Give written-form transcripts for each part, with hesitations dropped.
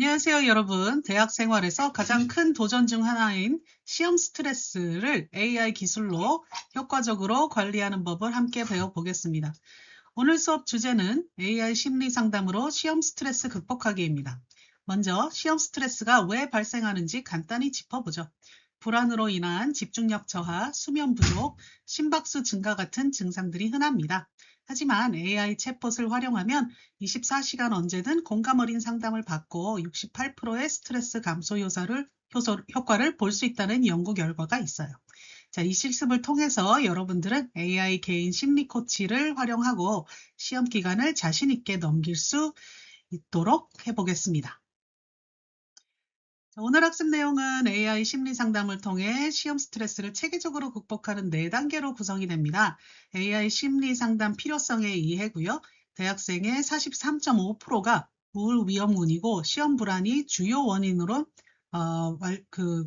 안녕하세요, 여러분. 대학 생활에서 가장 큰 도전 중 하나인 시험 스트레스를 AI 기술로 효과적으로 관리하는 법을 함께 배워보겠습니다. 오늘 수업 주제는 AI 심리 상담으로 시험 스트레스 극복하기입니다. 먼저 시험 스트레스가 왜 발생하는지 간단히 짚어보죠. 불안으로 인한 집중력 저하, 수면 부족, 심박수 증가 같은 증상들이 흔합니다. 하지만 AI 챗봇을 활용하면 24시간 언제든 공감 어린 상담을 받고 68%의 스트레스 감소 효과를 볼 수 있다는 연구 결과가 있어요. 자, 이 실습을 통해서 여러분들은 AI 개인 심리 코치를 활용하고 시험 기간을 자신 있게 넘길 수 있도록 해보겠습니다. 오늘 학습 내용은 AI 심리 상담을 통해 시험 스트레스를 체계적으로 극복하는 4단계로 구성이 됩니다. AI 심리 상담 필요성의 이해고요. 대학생의 43.5%가 우울 위험군이고 시험 불안이 주요 원인으로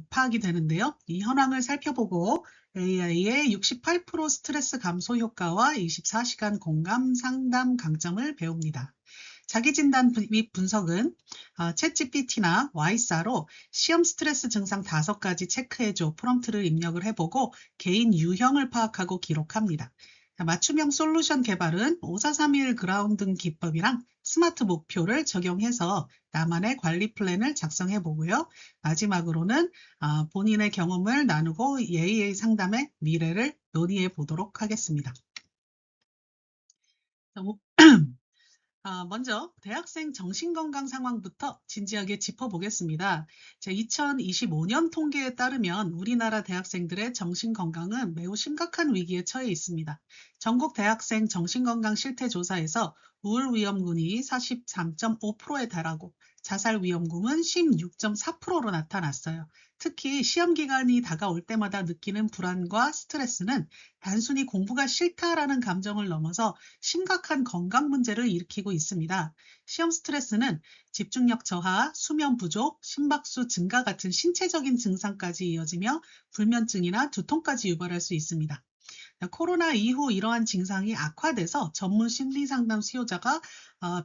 파악이 되는데요. 이 현황을 살펴보고 AI의 68% 스트레스 감소 효과와 24시간 공감 상담 강점을 배웁니다. 자기진단 및 분석은 챗GPT나 와이사로 시험 스트레스 증상 5가지 체크해줘 프롬프트를 입력을 해보고 개인 유형을 파악하고 기록합니다. 맞춤형 솔루션 개발은 5431 그라운딩 기법이랑 스마트 목표를 적용해서 나만의 관리 플랜을 작성해 보고요. 마지막으로는 본인의 경험을 나누고 AI 상담의 미래를 논의해 보도록 하겠습니다. 먼저 대학생 정신건강 상황부터 진지하게 짚어보겠습니다. 2025년 통계에 따르면 우리나라 대학생들의 정신건강은 매우 심각한 위기에 처해 있습니다. 전국 대학생 정신건강 실태조사에서 우울 위험군이 43.5%에 달하고 자살 위험군은 16.4%로 나타났어요. 특히 시험 기간이 다가올 때마다 느끼는 불안과 스트레스는 단순히 공부가 싫다라는 감정을 넘어서 심각한 건강 문제를 일으키고 있습니다. 시험 스트레스는 집중력 저하, 수면 부족, 심박수 증가 같은 신체적인 증상까지 이어지며 불면증이나 두통까지 유발할 수 있습니다. 코로나 이후 이러한 증상이 악화돼서 전문 심리 상담 수요자가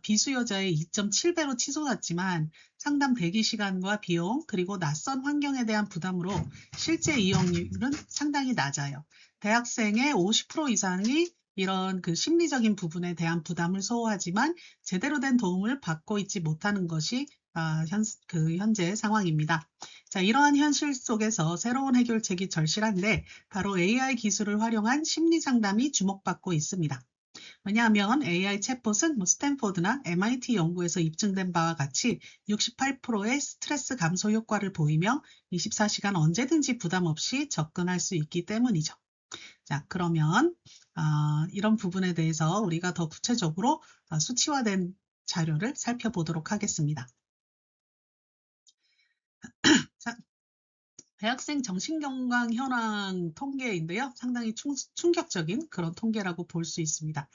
비수요자의 2.7배로 치솟았지만 상담 대기 시간과 비용 그리고 낯선 환경에 대한 부담으로 실제 이용률은 상당히 낮아요. 대학생의 50% 이상이 이런 심리적인 부분에 대한 부담을 소호하지만 제대로 된 도움을 받고 있지 못하는 것이 현재 상황입니다. 자, 이러한 현실 속에서 새로운 해결책이 절실한데 바로 AI 기술을 활용한 심리 상담이 주목받고 있습니다. 왜냐하면 AI 챗봇은 스탠포드나 MIT 연구에서 입증된 바와 같이 68%의 스트레스 감소 효과를 보이며 24시간 언제든지 부담 없이 접근할 수 있기 때문이죠. 자, 그러면 이런 부분에 대해서 우리가 더 구체적으로 수치화된 자료를 살펴보도록 하겠습니다. 자, 대학생 정신건강 현황 통계인데요. 상당히 충격적인 그런 통계라고 볼 수 있습니다.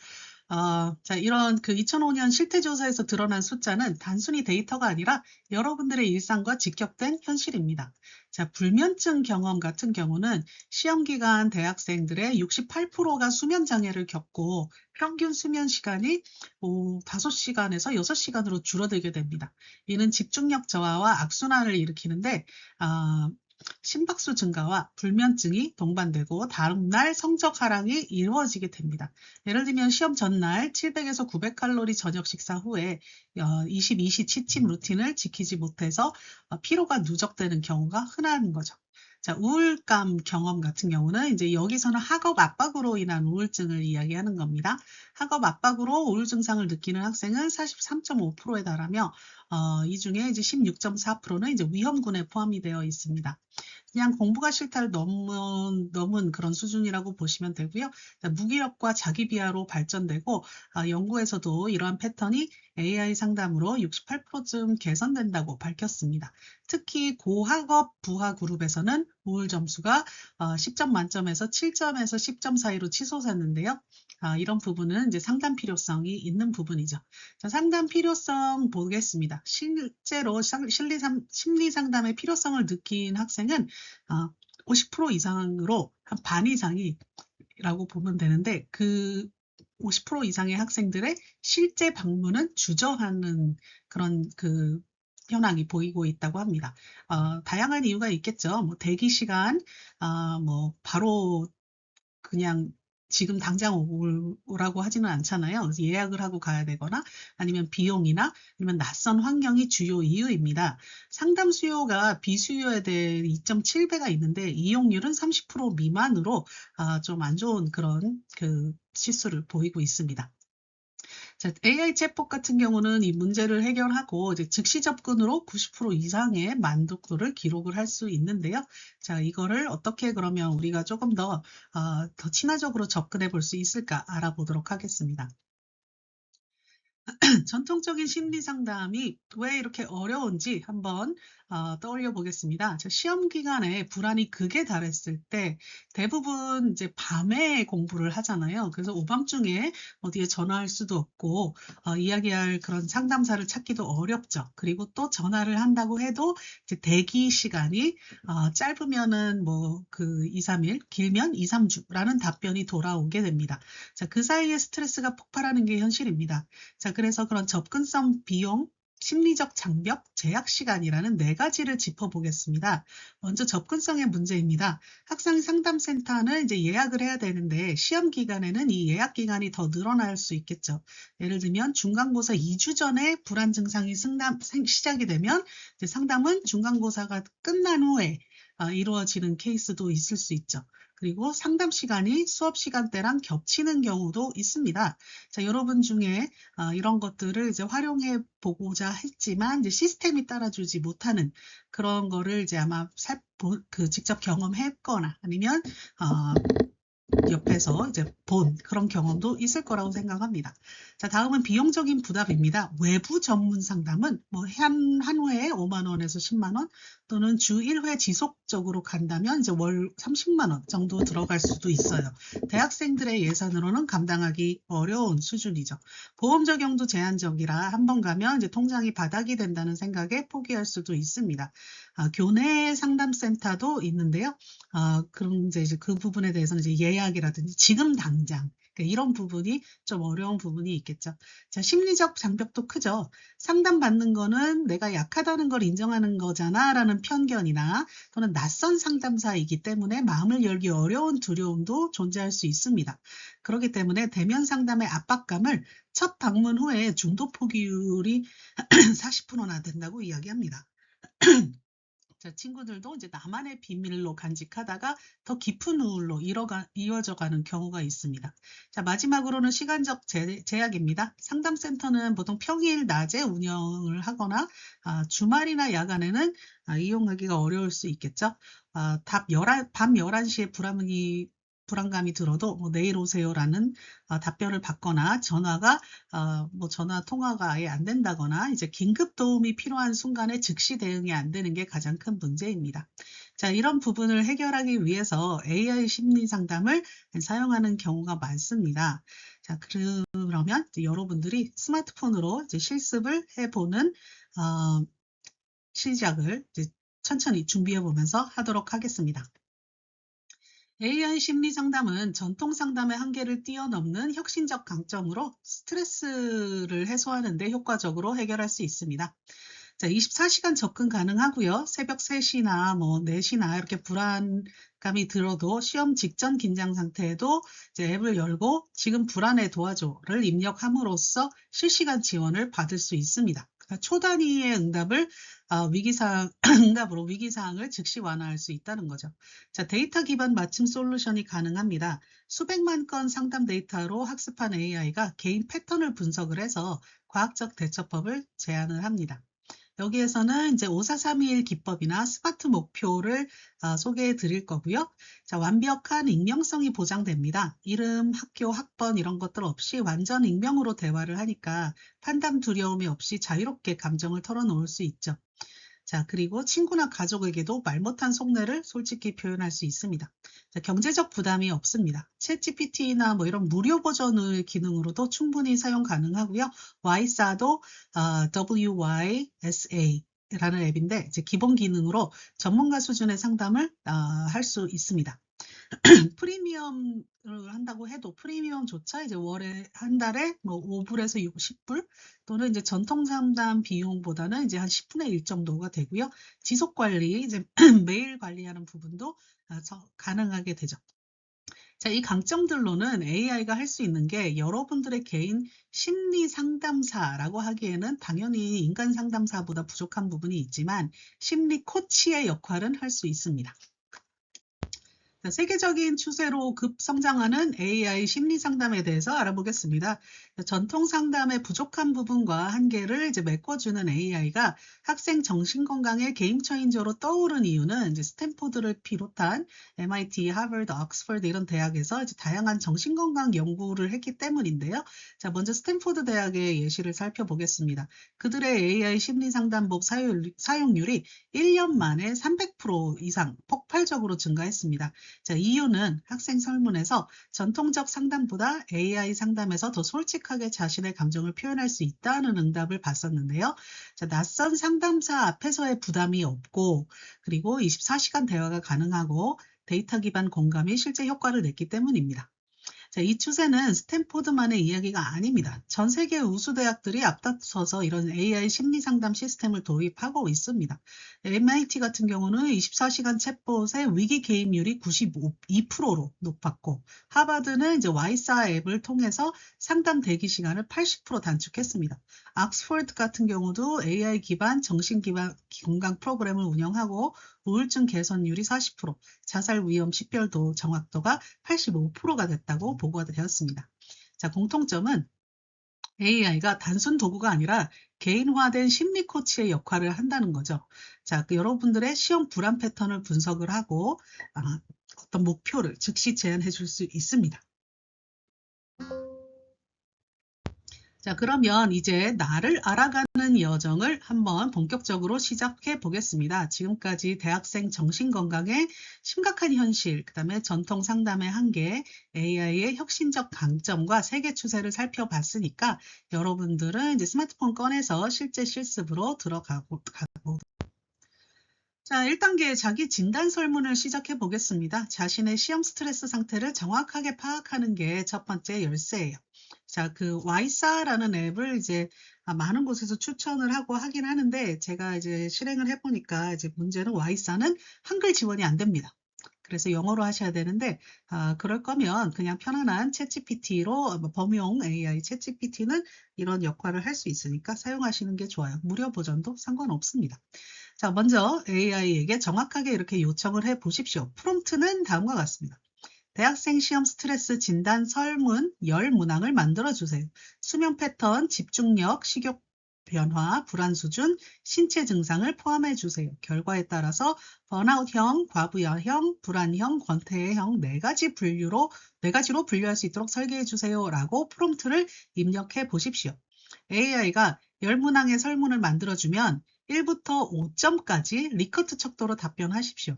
자, 이런 2005년 실태조사에서 드러난 숫자는 단순히 데이터가 아니라 여러분들의 일상과 직격된 현실입니다. 자, 불면증 경험 같은 경우는 시험 기간 대학생들의 68%가 수면 장애를 겪고 평균 수면 시간이 5시간에서 6시간으로 줄어들게 됩니다. 이는 집중력 저하와 악순환을 일으키는데 심박수 증가와 불면증이 동반되고 다음날 성적 하락이 이루어지게 됩니다. 예를 들면 시험 전날 700에서 900칼로리 저녁 식사 후에 22시 취침 루틴을 지키지 못해서 피로가 누적되는 경우가 흔한 거죠. 자, 우울감 경험 같은 경우는 이제 여기서는 학업 압박으로 인한 우울증을 이야기하는 겁니다. 학업 압박으로 우울 증상을 느끼는 학생은 43.5%에 달하며 이 중에 이제 16.4%는 이제 위험군에 포함이 되어 있습니다. 그냥 공부가 싫다를 넘은 그런 수준이라고 보시면 되고요. 무기력과 자기 비하로 발전되고 연구에서도 이러한 패턴이 AI 상담으로 68%쯤 개선된다고 밝혔습니다. 특히 고학업 부하 그룹에서는 우울 점수가 10점 만점에서 7점에서 10점 사이로 치솟았는데요. 이런 부분은 이제 상담 필요성이 있는 부분이죠. 자, 상담 필요성 보겠습니다. 실제로 심리 상담의 필요성을 느낀 학생은 50% 이상으로 한 반 이상이라고 보면 되는데 그 50% 이상의 학생들의 실제 방문은 주저하는 그런 현황이 보이고 있다고 합니다. 다양한 이유가 있겠죠. 뭐 대기 시간, 뭐 바로 그냥 지금 당장 오라고 하지는 않잖아요. 그래서 예약을 하고 가야 되거나 아니면 비용이나 아니면 낯선 환경이 주요 이유입니다. 상담 수요가 비수요에 대해 2.7배가 있는데 이용률은 30% 미만으로 좀 안 좋은 그런 그 실수를 보이고 있습니다. 자, AI 챗봇 같은 경우는 이 문제를 해결하고 이제 즉시 접근으로 90% 이상의 만족도를 기록을 할 수 있는데요. 자, 이거를 어떻게 그러면 우리가 조금 더 친화적으로 접근해 볼 수 있을까 알아보도록 하겠습니다. 전통적인 심리 상담이 왜 이렇게 어려운지 한번 떠올려 보겠습니다. 시험 기간에 불안이 극에 달했을 때 대부분 이제 밤에 공부를 하잖아요. 그래서 오밤중에 어디에 전화할 수도 없고 이야기할 그런 상담사를 찾기도 어렵죠. 그리고 또 전화를 한다고 해도 이제 대기 시간이 짧으면은 뭐 그 2, 3일, 길면 2, 3주라는 답변이 돌아오게 됩니다. 자, 그 사이에 스트레스가 폭발하는 게 현실입니다. 자, 그래서 그런 접근성, 비용, 심리적 장벽, 제약 시간이라는 네 가지를 짚어보겠습니다. 먼저 접근성의 문제입니다. 학생 상담센터는 이제 예약을 해야 되는데 시험 기간에는 이 예약 기간이 더 늘어날 수 있겠죠. 예를 들면 중간고사 2주 전에 불안 증상이 시작이 되면 이제 상담은 중간고사가 끝난 후에 이루어지는 케이스도 있을 수 있죠. 그리고 상담 시간이 수업 시간대랑 겹치는 경우도 있습니다. 자, 여러분 중에 이런 것들을 이제 활용해 보고자 했지만 이제 시스템이 따라주지 못하는 그런 거를 이제 아마 직접 경험했거나 아니면 옆에서 이제 본 그런 경험도 있을 거라고 생각합니다. 자, 다음은 비용적인 부담입니다. 외부 전문 상담은 뭐 한 회에 5만 원에서 10만 원 또는 주 1회 지속적으로 간다면 이제 월 30만 원 정도 들어갈 수도 있어요. 대학생들의 예산으로는 감당하기 어려운 수준이죠. 보험 적용도 제한적이라 한 번 가면 이제 통장이 바닥이 된다는 생각에 포기할 수도 있습니다. 교내 상담센터도 있는데요. 그럼 이제 그 부분에 대해서는 이제 예약이라든지 지금 당장 그러니까 이런 부분이 좀 어려운 부분이 있겠죠. 자, 심리적 장벽도 크죠. 상담받는 거는 내가 약하다는 걸 인정하는 거잖아라는 편견이나 또는 낯선 상담사이기 때문에 마음을 열기 어려운 두려움도 존재할 수 있습니다. 그렇기 때문에 대면 상담의 압박감을 첫 방문 후에 중도 포기율이 40%나 된다고 이야기합니다. 자, 친구들도 이제 나만의 비밀로 간직하다가 더 깊은 우울로 이어져가는 경우가 있습니다. 자, 마지막으로는 시간적 제약입니다. 상담센터는 보통 평일 낮에 운영을 하거나 주말이나 야간에는 이용하기가 어려울 수 있겠죠. 밤 11시에 불안감이 들어도 뭐 내일 오세요라는 답변을 받거나 전화 통화가 아예 안 된다거나 이제 긴급 도움이 필요한 순간에 즉시 대응이 안 되는 게 가장 큰 문제입니다. 자, 이런 부분을 해결하기 위해서 AI 심리 상담을 사용하는 경우가 많습니다. 자, 그러면 이제 여러분들이 스마트폰으로 이제 실습을 해보는 시작을 이제 천천히 준비해 보면서 하도록 하겠습니다. AI 심리 상담은 전통 상담의 한계를 뛰어넘는 혁신적 강점으로 스트레스를 해소하는 데 효과적으로 해결할 수 있습니다. 자, 24시간 접근 가능하고요. 새벽 3시나 뭐 4시나 이렇게 불안감이 들어도 시험 직전 긴장 상태에도 이제 앱을 열고 지금 불안해 도와줘를 입력함으로써 실시간 지원을 받을 수 있습니다. 초단위의 응답을 응답으로 위기사항을 즉시 완화할 수 있다는 거죠. 자, 데이터 기반 맞춤 솔루션이 가능합니다. 수백만 건 상담 데이터로 학습한 AI가 개인 패턴을 분석을 해서 과학적 대처법을 제안을 합니다. 여기에서는 이제 5431 기법이나 스마트 목표를 소개해 드릴 거고요. 자, 완벽한 익명성이 보장됩니다. 이름, 학교, 학번 이런 것들 없이 완전 익명으로 대화를 하니까 판단 두려움이 없이 자유롭게 감정을 털어놓을 수 있죠. 자, 그리고 친구나 가족에게도 말 못한 속내를 솔직히 표현할 수 있습니다. 자, 경제적 부담이 없습니다. 챗GPT나 뭐 이런 무료 버전의 기능으로도 충분히 사용 가능하고요. Y사도 WYSA 라는 앱인데 이제 기본 기능으로 전문가 수준의 상담을 할 수 있습니다. 프리미엄을 한다고 해도 프리미엄조차 이제 월에 한 달에 뭐 5불에서 10불 또는 이제 전통 상담 비용보다는 이제 한 10분의 1 정도가 되고요. 지속 관리, 이제 매일 관리하는 부분도 가능하게 되죠. 자, 이 강점들로는 AI가 할 수 있는 게 여러분들의 개인 심리 상담사라고 하기에는 당연히 인간 상담사보다 부족한 부분이 있지만 심리 코치의 역할은 할 수 있습니다. 자, 세계적인 추세로 급성장하는 AI 심리 상담에 대해서 알아보겠습니다. 전통 상담의 부족한 부분과 한계를 이제 메꿔주는 AI가 학생 정신건강의 게임체인저로 떠오른 이유는 이제 스탠포드를 비롯한 MIT, 하버드, 옥스퍼드 이런 대학에서 이제 다양한 정신건강 연구를 했기 때문인데요. 자, 먼저 스탠포드 대학의 예시를 살펴보겠습니다. 그들의 AI 심리 상담법 사용률이 1년 만에 300% 이상 폭발적으로 증가했습니다. 자, 이유는 학생 설문에서 전통적 상담보다 AI 상담에서 더 솔직하게 자신의 감정을 표현할 수 있다는 응답을 봤었는데요. 자, 낯선 상담사 앞에서의 부담이 없고 그리고 24시간 대화가 가능하고 데이터 기반 공감이 실제 효과를 냈기 때문입니다. 자, 이 추세는 스탠포드만의 이야기가 아닙니다. 전 세계 우수 대학들이 앞다퉈서 이런 AI 심리 상담 시스템을 도입하고 있습니다. MIT 같은 경우는 24시간 챗봇의 위기 개입률이 92%로 높았고, 하버드는 이제 와이사 앱을 통해서 상담 대기 시간을 80% 단축했습니다. 옥스퍼드 같은 경우도 AI 기반 정신 기반 건강 프로그램을 운영하고 우울증 개선율이 40%, 자살 위험 식별도 정확도가 85%가 됐다고 보고가 되었습니다. 자, 공통점은 AI가 단순 도구가 아니라 개인화된 심리 코치의 역할을 한다는 거죠. 자, 여러분들의 시험 불안 패턴을 분석을 하고 어떤 목표를 즉시 제안해 줄 수 있습니다. 자, 그러면 이제 나를 알아가는 여정을 한번 본격적으로 시작해 보겠습니다. 지금까지 대학생 정신건강의 심각한 현실, 그 다음에 전통 상담의 한계, AI의 혁신적 강점과 세계 추세를 살펴봤으니까 여러분들은 이제 스마트폰 꺼내서 실제 실습으로 들어가고 자, 1단계 자기 진단 설문을 시작해 보겠습니다. 자신의 시험 스트레스 상태를 정확하게 파악하는 게 첫 번째 열쇠예요. 자, 그 와이사라는 앱을 이제 많은 곳에서 추천을 하고 하긴 하는데 제가 이제 실행을 해보니까 이제 문제는 와이사는 한글 지원이 안 됩니다. 그래서 영어로 하셔야 되는데 그럴 거면 그냥 편안한 챗GPT로 범용 AI 챗GPT는 이런 역할을 할 수 있으니까 사용하시는 게 좋아요. 무료 버전도 상관없습니다. 자, 먼저 AI에게 정확하게 이렇게 요청을 해 보십시오. 프롬프트는 다음과 같습니다. 대학생 시험 스트레스 진단 설문 10문항을 만들어 주세요. 수면 패턴, 집중력, 식욕 변화, 불안 수준, 신체 증상을 포함해 주세요. 결과에 따라서 번아웃형, 과부하형, 불안형, 권태형 4가지로 분류할 수 있도록 설계해 주세요. 라고 프롬프트를 입력해 보십시오. AI가 10문항의 설문을 만들어주면 1부터 5점까지 리커트 척도로 답변하십시오.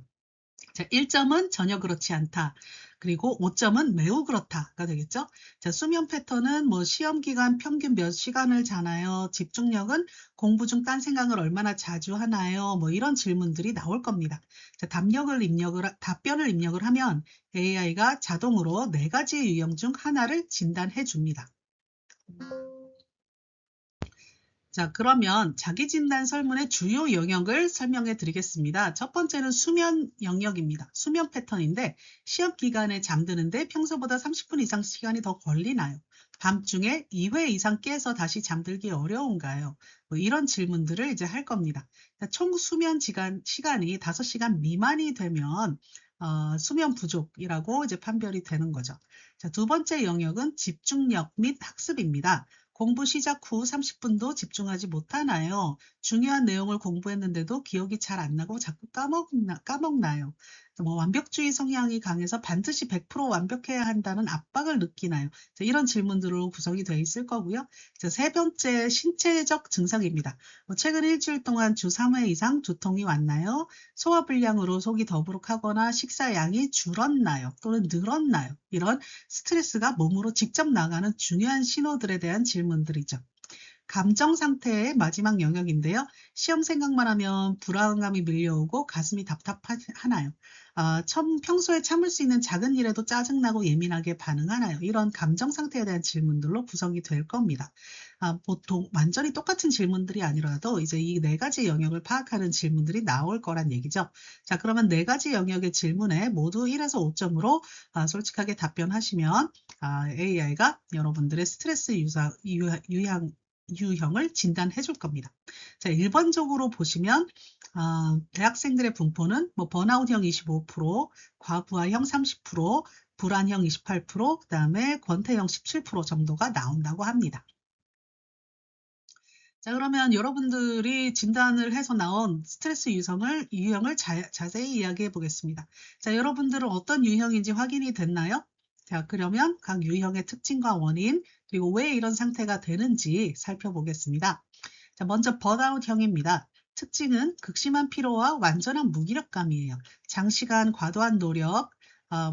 자, 1점은 전혀 그렇지 않다. 그리고 5점은 매우 그렇다가 되겠죠. 자, 수면 패턴은 뭐 시험 기간 평균 몇 시간을 자나요? 집중력은 공부 중 딴 생각을 얼마나 자주 하나요? 뭐 이런 질문들이 나올 겁니다. 자, 답변을 입력을 하면 AI가 자동으로 4가지 유형 중 하나를 진단해 줍니다. 자, 그러면 자기진단 설문의 주요 영역을 설명해 드리겠습니다. 첫 번째는 수면 영역입니다. 수면 패턴인데 시험 기간에 잠드는데 평소보다 30분 이상 시간이 더 걸리나요? 밤중에 2회 이상 깨서 다시 잠들기 어려운가요? 뭐 이런 질문들을 이제 할 겁니다. 총 수면 시간이 5시간 미만이 되면 수면 부족이라고 이제 판별이 되는 거죠. 자, 두 번째 영역은 집중력 및 학습입니다. 공부 시작 후 30분도 집중하지 못하나요? 중요한 내용을 공부했는데도 기억이 잘 안 나고 자꾸 까먹나요? 뭐 완벽주의 성향이 강해서 반드시 100% 완벽해야 한다는 압박을 느끼나요? 자, 이런 질문들로 구성이 되어 있을 거고요. 자, 세 번째 신체적 증상입니다. 최근 일주일 동안 주 3회 이상 두통이 왔나요? 소화불량으로 속이 더부룩하거나 식사량이 줄었나요? 또는 늘었나요? 이런 스트레스가 몸으로 직접 나가는 중요한 신호들에 대한 질문들이죠. 감정 상태의 마지막 영역인데요. 시험 생각만 하면 불안감이 밀려오고 가슴이 답답하나요? 평소에 참을 수 있는 작은 일에도 짜증나고 예민하게 반응하나요? 이런 감정 상태에 대한 질문들로 구성이 될 겁니다. 보통 완전히 똑같은 질문들이 아니라도 이제 이 네 가지 영역을 파악하는 질문들이 나올 거란 얘기죠. 자, 그러면 네 가지 영역의 질문에 모두 1에서 5점으로 솔직하게 답변하시면 AI가 여러분들의 스트레스 유형을 진단해 줄 겁니다. 자, 1번적으로 보시면 대학생들의 분포는 뭐 번아웃형 25%, 과부하형 30%, 불안형 28%, 그다음에 권태형 17% 정도가 나온다고 합니다. 자, 그러면 여러분들이 진단을 해서 나온 스트레스 유형을 자세히 이야기해 보겠습니다. 자, 여러분들은 어떤 유형인지 확인이 됐나요? 자, 그러면 각 유형의 특징과 원인, 그리고 왜 이런 상태가 되는지 살펴보겠습니다. 자, 먼저 번아웃형입니다. 특징은 극심한 피로와 완전한 무기력감이에요. 장시간 과도한 노력,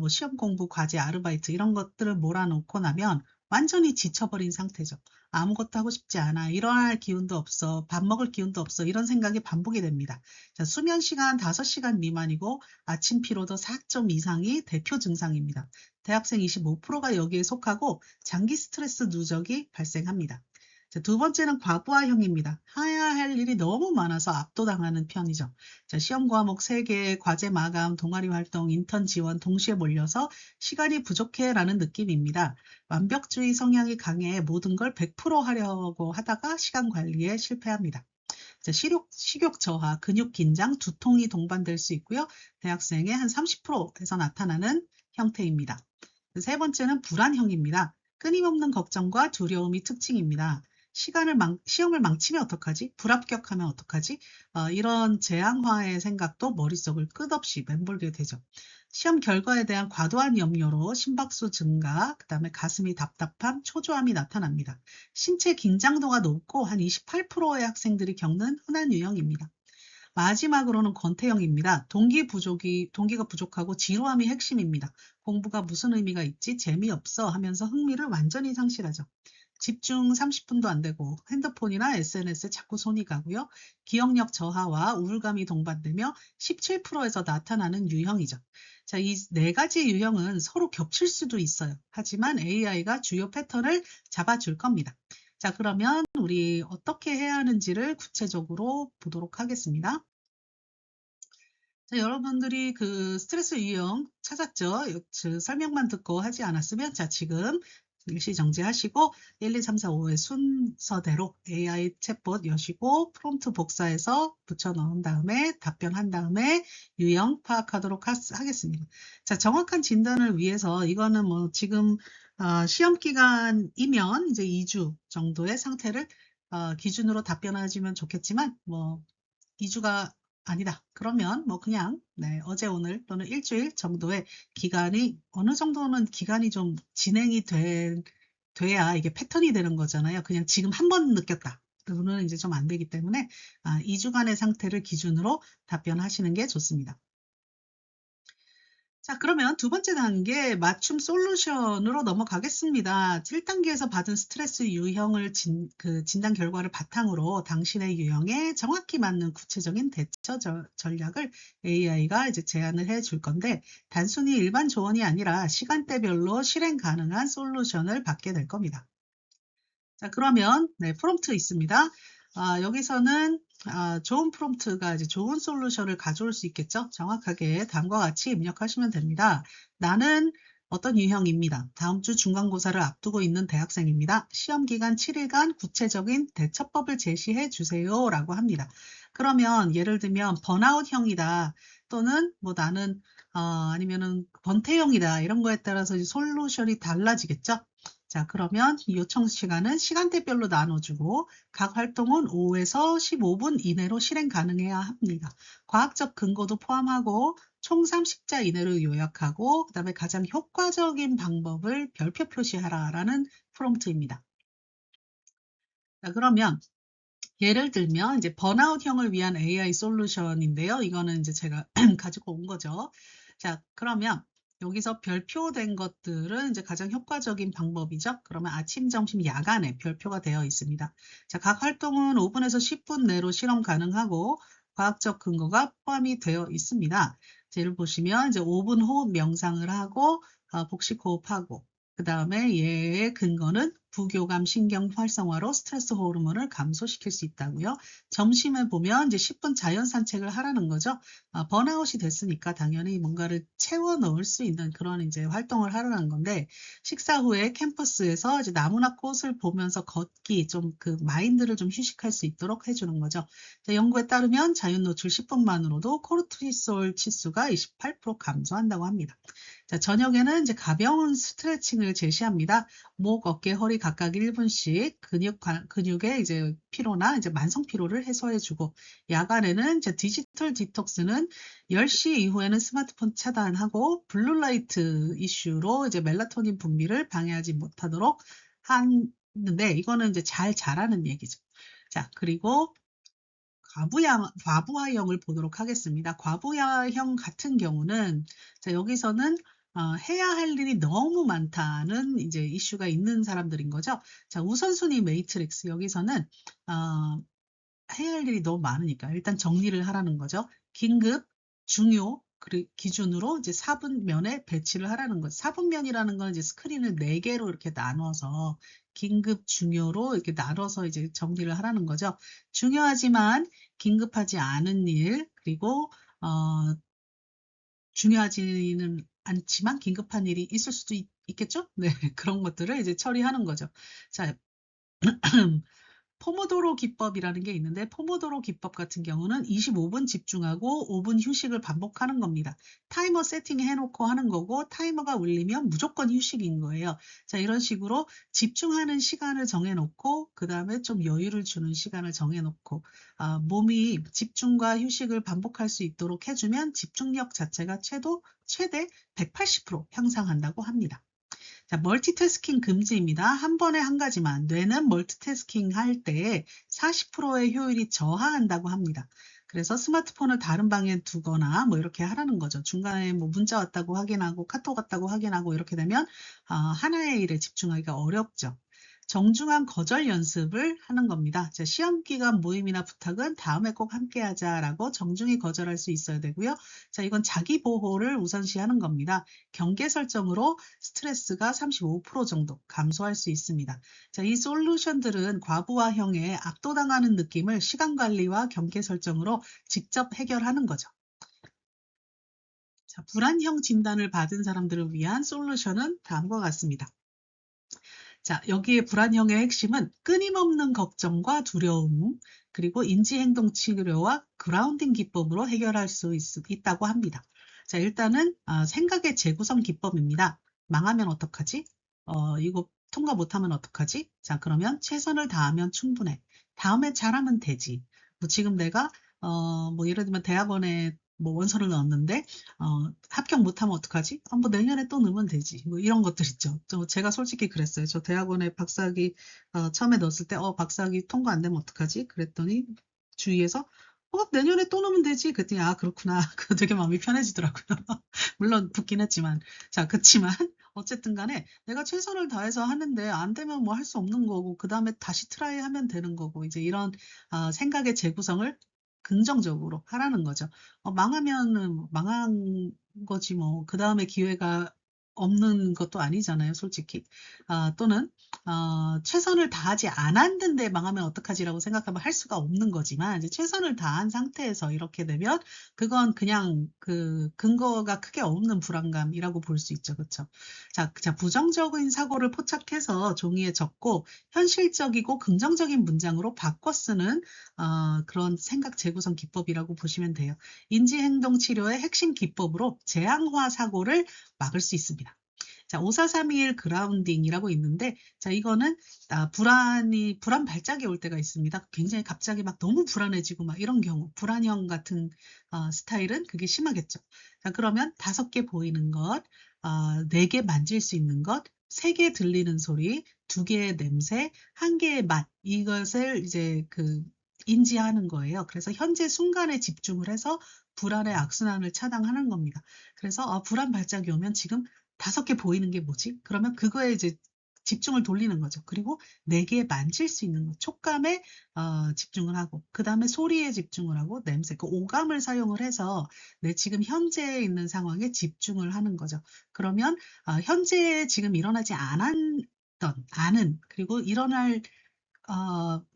뭐 시험 공부, 과제, 아르바이트 이런 것들을 몰아놓고 나면 완전히 지쳐버린 상태죠. 아무것도 하고 싶지 않아. 일어날 기운도 없어. 밥 먹을 기운도 없어. 이런 생각이 반복이 됩니다. 자, 수면 시간 5시간 미만이고 아침 피로도 4점 이상이 대표 증상입니다. 대학생 25%가 여기에 속하고 장기 스트레스 누적이 발생합니다. 자, 두 번째는 과부하형입니다. 해야 할 일이 너무 많아서 압도당하는 편이죠. 자, 시험 과목 3개, 과제 마감, 동아리 활동, 인턴 지원 동시에 몰려서 시간이 부족해라는 느낌입니다. 완벽주의 성향이 강해 모든 걸 100% 하려고 하다가 시간 관리에 실패합니다. 자, 식욕 저하, 근육 긴장, 두통이 동반될 수 있고요. 대학생의 한 30%에서 나타나는 형태입니다. 세 번째는 불안형입니다. 끊임없는 걱정과 두려움이 특징입니다. 시험을 망치면 어떡하지? 불합격하면 어떡하지? 이런 재앙화의 생각도 머릿속을 끝없이 맴돌게 되죠. 시험 결과에 대한 과도한 염려로 심박수 증가, 그다음에 가슴이 답답함, 초조함이 나타납니다. 신체 긴장도가 높고 한 28%의 학생들이 겪는 흔한 유형입니다. 마지막으로는 권태형입니다. 동기가 부족하고 지루함이 핵심입니다. 공부가 무슨 의미가 있지? 재미없어 하면서 흥미를 완전히 상실하죠. 집중 30분도 안 되고 핸드폰이나 SNS에 자꾸 손이 가고요. 기억력 저하와 우울감이 동반되며 17%에서 나타나는 유형이죠. 자, 이 네 가지 유형은 서로 겹칠 수도 있어요. 하지만 AI가 주요 패턴을 잡아줄 겁니다. 자, 그러면 우리 어떻게 해야 하는지를 구체적으로 보도록 하겠습니다. 자, 여러분들이 그 스트레스 유형 찾았죠? 설명만 듣고 하지 않았으면 자, 지금 일시정지 하시고 1, 2, 3, 4, 5의 순서대로 AI 챗봇 여시고 프롬프트 복사해서 붙여 넣은 다음에 답변한 다음에 유형 파악하도록 하겠습니다. 자, 정확한 진단을 위해서 이거는 뭐 지금 시험 기간이면 이제 2주 정도의 상태를 기준으로 답변하시면 좋겠지만 뭐 2주가 아니다. 그러면 뭐 그냥 어제 오늘 또는 일주일 정도의 기간이 어느 정도는 기간이 좀 진행이 돼야 이게 패턴이 되는 거잖아요. 그냥 지금 한 번 느꼈다. 그거는 이제 좀 안 되기 때문에 2주간의 상태를 기준으로 답변하시는 게 좋습니다. 자, 그러면 두 번째 단계 맞춤 솔루션으로 넘어가겠습니다. 1단계에서 받은 스트레스 유형을 진단 결과를 바탕으로 당신의 유형에 정확히 맞는 구체적인 대처 전략을 AI가 이제 제안을 해 줄 건데 단순히 일반 조언이 아니라 시간대별로 실행 가능한 솔루션을 받게 될 겁니다. 자, 그러면 프롬프트 있습니다. 여기서는 좋은 프롬프트가 이제 좋은 솔루션을 가져올 수 있겠죠. 정확하게 다음과 같이 입력하시면 됩니다. 나는 어떤 유형입니다. 다음 주 중간고사를 앞두고 있는 대학생입니다. 시험 기간 7일간 구체적인 대처법을 제시해 주세요 라고 합니다. 그러면 예를 들면 번아웃형이다 또는 뭐 나는 아니면은 권태형이다 이런 거에 따라서 솔루션이 달라지겠죠. 자, 그러면 이 요청 시간은 시간대별로 나눠주고 각 활동은 5에서 15분 이내로 실행 가능해야 합니다. 과학적 근거도 포함하고 총 30자 이내로 요약하고 그다음에 가장 효과적인 방법을 별표 표시하라라는 프롬프트입니다. 자, 그러면 예를 들면 이제 번아웃형을 위한 AI 솔루션인데요. 이거는 이제 제가 가지고 온 거죠. 자, 그러면 여기서 별표된 것들은 이제 가장 효과적인 방법이죠. 그러면 아침, 점심, 야간에 별표가 되어 있습니다. 자, 각 활동은 5분에서 10분 내로 실험 가능하고 과학적 근거가 포함이 되어 있습니다. 예를 보시면 이제 5분 호흡 명상을 하고 복식 호흡하고 그 다음에 얘의 근거는 부교감 신경 활성화로 스트레스 호르몬을 감소시킬 수 있다고요. 점심에 보면 이제 10분 자연 산책을 하라는 거죠. 번아웃이 됐으니까 당연히 뭔가를 채워 넣을 수 있는 그런 이제 활동을 하라는 건데 식사 후에 캠퍼스에서 이제 나무나 꽃을 보면서 걷기 좀 그 마인드를 좀 휴식할 수 있도록 해주는 거죠. 자, 연구에 따르면 자연 노출 10분만으로도 코르티솔 치수가 28% 감소한다고 합니다. 자, 저녁에는 이제 가벼운 스트레칭을 제시합니다. 목, 어깨, 허리 각각 1분씩 근육의 이제 피로나 이제 만성 피로를 해소해주고 야간에는 이제 디지털 디톡스는 10시 이후에는 스마트폰 차단하고 블루라이트 이슈로 이제 멜라토닌 분비를 방해하지 못하도록 하는데 이거는 이제 잘 자라는 얘기죠. 자, 그리고 과부하형을 보도록 하겠습니다. 과부하형 같은 경우는 자, 여기서는 해야 할 일이 너무 많다는 이제 이슈가 있는 사람들인 거죠. 자, 우선순위 매트릭스 여기서는 해야 할 일이 너무 많으니까 일단 정리를 하라는 거죠. 긴급, 중요 기준으로 이제 4분면에 배치를 하라는 거죠. 4분면이라는 건 이제 스크린을 4개로 이렇게 나눠서 긴급, 중요로 이렇게 나눠서 이제 정리를 하라는 거죠. 중요하지만 긴급하지 않은 일, 그리고 중요하지는 않지만 긴급한 일이 있을 수도 있겠죠? 네, 그런 것들을 이제 처리하는 거죠. 자, 포모도로 기법이라는 게 있는데 포모도로 기법 같은 경우는 25분 집중하고 5분 휴식을 반복하는 겁니다. 타이머 세팅해 놓고 하는 거고 타이머가 울리면 무조건 휴식인 거예요. 자, 이런 식으로 집중하는 시간을 정해 놓고 그 다음에 좀 여유를 주는 시간을 정해 놓고 몸이 집중과 휴식을 반복할 수 있도록 해주면 집중력 자체가 최대 180% 향상한다고 합니다. 자, 멀티태스킹 금지입니다. 한 번에 한 가지만. 뇌는 멀티태스킹 할 때 40%의 효율이 저하한다고 합니다. 그래서 스마트폰을 다른 방에 두거나 뭐 이렇게 하라는 거죠. 중간에 뭐 문자 왔다고 확인하고 카톡 왔다고 확인하고 이렇게 되면 하나의 일에 집중하기가 어렵죠. 정중한 거절 연습을 하는 겁니다. 자, 시험 기간 모임이나 부탁은 다음에 꼭 함께 하자라고 정중히 거절할 수 있어야 되고요. 자, 이건 자기 보호를 우선시하는 겁니다. 경계 설정으로 스트레스가 35% 정도 감소할 수 있습니다. 자, 이 솔루션들은 과부하형에 압도당하는 느낌을 시간 관리와 경계 설정으로 직접 해결하는 거죠. 자, 불안형 진단을 받은 사람들을 위한 솔루션은 다음과 같습니다. 자, 여기에 불안형의 핵심은 끊임없는 걱정과 두려움, 그리고 인지행동 치료와 그라운딩 기법으로 해결할 수 있다고 합니다. 자, 일단은 생각의 재구성 기법입니다. 망하면 어떡하지? 이거 통과 못하면 어떡하지? 자, 그러면 최선을 다하면 충분해. 다음에 잘하면 되지. 뭐 지금 내가 뭐 예를 들면 대학원에 뭐 원서를 넣었는데 합격 못하면 어떡하지? 뭐 내년에 또 넣으면 되지. 뭐 이런 것들 있죠. 제가 솔직히 그랬어요. 저 대학원에 박사학위 처음에 넣었을 때 박사학위 통과 안 되면 어떡하지? 그랬더니 주위에서 내년에 또 넣으면 되지. 그랬더니 그렇구나. 그 되게 마음이 편해지더라고요. 물론 붙긴 했지만. 자, 그치만 어쨌든 간에 내가 최선을 다해서 하는데 안 되면 뭐 할 수 없는 거고 그 다음에 다시 트라이 하면 되는 거고 이제 이런 생각의 재구성을 긍정적으로 하라는 거죠. 망하면은 망한 거지 뭐. 그 다음에 기회가 없는 것도 아니잖아요, 솔직히. 또는 최선을 다하지 않았는데 망하면 어떡하지라고 생각하면 할 수가 없는 거지만 이제 최선을 다한 상태에서 이렇게 되면 그건 그냥 그 근거가 크게 없는 불안감이라고 볼 수 있죠, 그렇죠? 자, 부정적인 사고를 포착해서 종이에 적고 현실적이고 긍정적인 문장으로 바꿔 쓰는 그런 생각 재구성 기법이라고 보시면 돼요. 인지행동 치료의 핵심 기법으로 재앙화 사고를 막을 수 있습니다. 자, 5431 그라운딩이라고 있는데, 자, 이거는 불안 발작이 올 때가 있습니다. 굉장히 갑자기 막 너무 불안해지고 막 이런 경우, 불안형 같은 스타일은 그게 심하겠죠. 자, 그러면 5개 보이는 것, 4개 만질 수 있는 것, 3개 들리는 소리, 2개의 냄새, 1개의 맛, 이것을 이제 인지하는 거예요. 그래서 현재 순간에 집중을 해서 불안의 악순환을 차단하는 겁니다. 그래서 불안 발작이 오면 지금 5개 보이는 게 뭐지? 그러면 그거에 이제 집중을 돌리는 거죠. 그리고 4개 만질 수 있는 거, 촉감에 집중을 하고, 그 다음에 소리에 집중을 하고, 냄새, 그 오감을 사용을 해서 내 지금 현재에 있는 상황에 집중을 하는 거죠. 그러면 현재에 지금 일어나지 않은, 그리고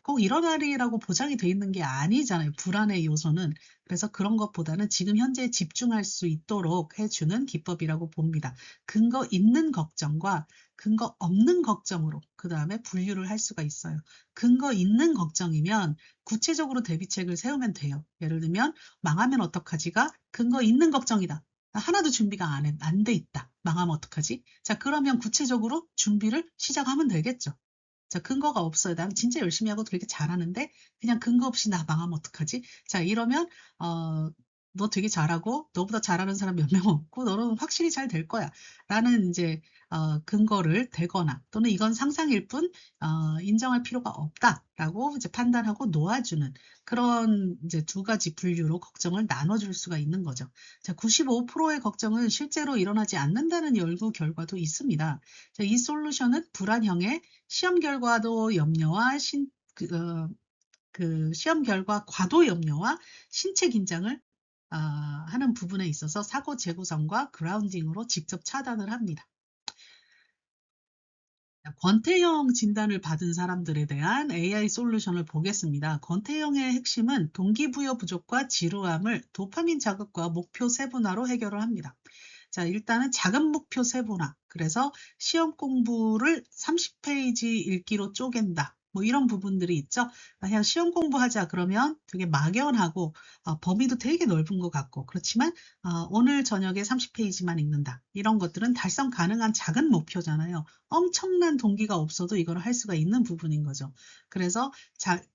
꼭 일어나리라고 보장이 돼 있는 게 아니잖아요. 불안의 요소는. 그래서 그런 것보다는 지금 현재에 집중할 수 있도록 해주는 기법이라고 봅니다. 근거 있는 걱정과 근거 없는 걱정으로 그 다음에 분류를 할 수가 있어요. 근거 있는 걱정이면 구체적으로 대비책을 세우면 돼요. 예를 들면 망하면 어떡하지가 근거 있는 걱정이다. 하나도 준비가 안 돼 있다. 망하면 어떡하지? 자, 그러면 구체적으로 준비를 시작하면 되겠죠. 자, 근거가 없어요. 난 진짜 열심히 하고 되게 잘하는데 그냥 근거 없이 나 망하면 어떡하지? 자, 이러면 너 되게 잘하고 너보다 잘하는 사람 몇 명 없고 너는 확실히 잘 될 거야. 라는 이제 근거를 대거나 또는 이건 상상일 뿐 인정할 필요가 없다라고 이제 판단하고 놓아주는 그런 이제 2가지 분류로 걱정을 나눠줄 수가 있는 거죠. 자, 95%의 걱정은 실제로 일어나지 않는다는 연구 결과도 있습니다. 자, 이 솔루션은 불안형의 시험 결과도 염려와 시험 결과 과도 염려와 신체 긴장을 하는 부분에 있어서 사고 재구성과 그라운딩으로 직접 차단을 합니다. 권태형 진단을 받은 사람들에 대한 AI 솔루션을 보겠습니다. 권태형의 핵심은 동기부여 부족과 지루함을 도파민 자극과 목표 세분화로 해결을 합니다. 자, 일단은 작은 목표 세분화. 그래서 시험 공부를 30페이지 읽기로 쪼갠다. 뭐 이런 부분들이 있죠. 그냥 시험 공부하자 그러면 되게 막연하고 범위도 되게 넓은 것 같고 그렇지만 오늘 저녁에 30페이지만 읽는다. 이런 것들은 달성 가능한 작은 목표잖아요. 엄청난 동기가 없어도 이걸 할 수가 있는 부분인 거죠. 그래서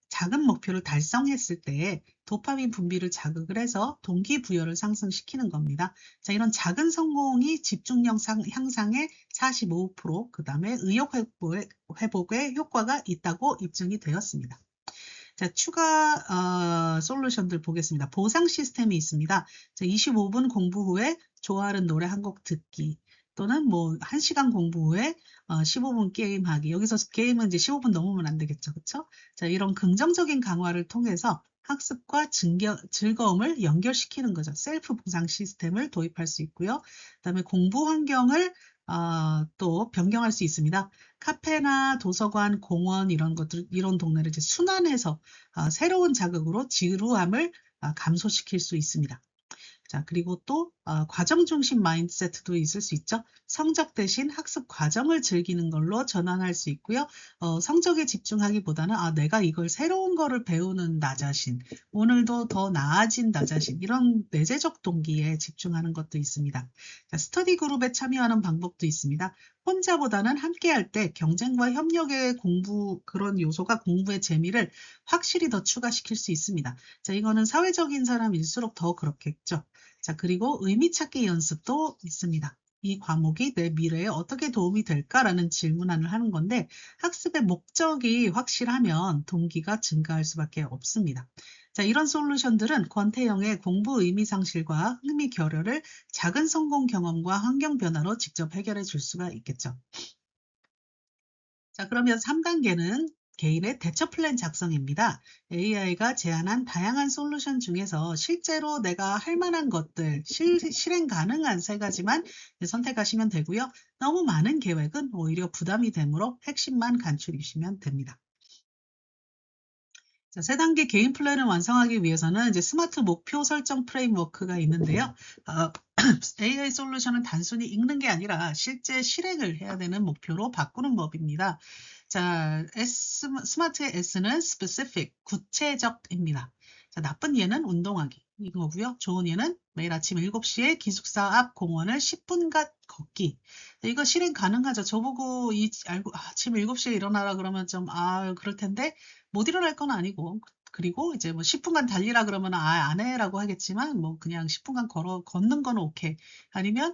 작은 목표를 달성했을 때 도파민 분비를 자극을 해서 동기부여를 상승시키는 겁니다. 자, 이런 작은 성공이 집중력 향상에 45%, 그 다음에 의욕 회복에 효과가 있다고 입증이 되었습니다. 자, 추가 솔루션들 보겠습니다. 보상 시스템이 있습니다. 자, 25분 공부 후에 좋아하는 노래 한 곡 듣기 또는 뭐 1시간 공부 후에 15분 게임하기. 여기서 게임은 이제 15분 넘으면 안 되겠죠. 그렇죠? 자, 이런 긍정적인 강화를 통해서 학습과 즐거움을 연결시키는 거죠. 셀프 보상 시스템을 도입할 수 있고요. 그다음에 공부 환경을 또 변경할 수 있습니다. 카페나 도서관, 공원 이런 동네를 이제 순환해서 새로운 자극으로 지루함을 감소시킬 수 있습니다. 자, 그리고 또 과정 중심 마인드세트도 있을 수 있죠. 성적 대신 학습 과정을 즐기는 걸로 전환할 수 있고요. 성적에 집중하기보다는 내가 이걸 새로운 거를 배우는 나 자신, 오늘도 더 나아진 나 자신 이런 내재적 동기에 집중하는 것도 있습니다. 자, 스터디 그룹에 참여하는 방법도 있습니다. 혼자보다는 함께할 때 경쟁과 협력의 그런 요소가 공부의 재미를 확실히 더 추가시킬 수 있습니다. 자, 이거는 사회적인 사람일수록 더 그렇겠죠. 자, 그리고 의미 찾기 연습도 있습니다. 이 과목이 내 미래에 어떻게 도움이 될까라는 질문을 하는 건데 학습의 목적이 확실하면 동기가 증가할 수밖에 없습니다. 자, 이런 솔루션들은 권태형의 공부 의미 상실과 흥미 결여를 작은 성공 경험과 환경 변화로 직접 해결해 줄 수가 있겠죠. 자, 그러면 3단계는 개인의 대처 플랜 작성입니다. AI가 제안한 다양한 솔루션 중에서 실제로 내가 할 만한 것들, 실행 가능한 3가지만 선택하시면 되고요. 너무 많은 계획은 오히려 부담이 되므로 핵심만 간추리시면 됩니다. 자, 3단계 개인 플랜을 완성하기 위해서는 이제 스마트 목표 설정 프레임워크가 있는데요. AI 솔루션은 단순히 읽는 게 아니라 실제 실행을 해야 되는 목표로 바꾸는 법입니다. 자, 스마트의 S는 specific, 구체적입니다. 자, 나쁜 예는 운동하기 이거고요. 좋은 예는 매일 아침 7시에 기숙사 앞 공원을 10분간 걷기. 이거 실행 가능하죠. 저보고 아침 7시에 일어나라 그러면 좀 그럴 텐데 못 일어날 건 아니고 그리고 이제 뭐 10분간 달리라 그러면 안 해라고 하겠지만 뭐 그냥 10분간 걷는 건 오케이. 아니면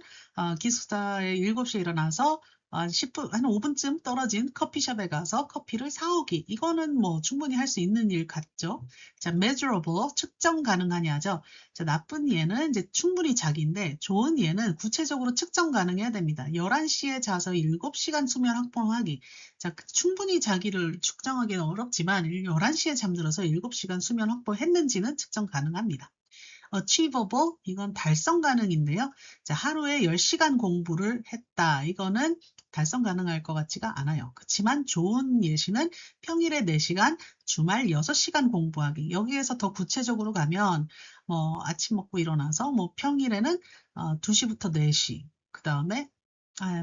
기숙사에 7시에 일어나서 한 5분쯤 떨어진 커피숍에 가서 커피를 사오기. 이거는 뭐 충분히 할 수 있는 일 같죠. 자, measurable, 측정 가능하냐죠. 자, 나쁜 예는 이제 충분히 자기인데 좋은 예는 구체적으로 측정 가능해야 됩니다. 11시에 자서 7시간 수면 확보하기. 자, 충분히 자기를 측정하기는 어렵지만 11시에 잠들어서 7시간 수면 확보했는지는 측정 가능합니다. achievable, 이건 달성 가능인데요. 자, 하루에 10시간 공부를 했다. 이거는 달성 가능할 것 같지가 않아요. 그렇지만 좋은 예시는 평일에 4시간, 주말 6시간 공부하기. 여기에서 더 구체적으로 가면 뭐 아침 먹고 일어나서 뭐 평일에는 2시부터 4시, 그 다음에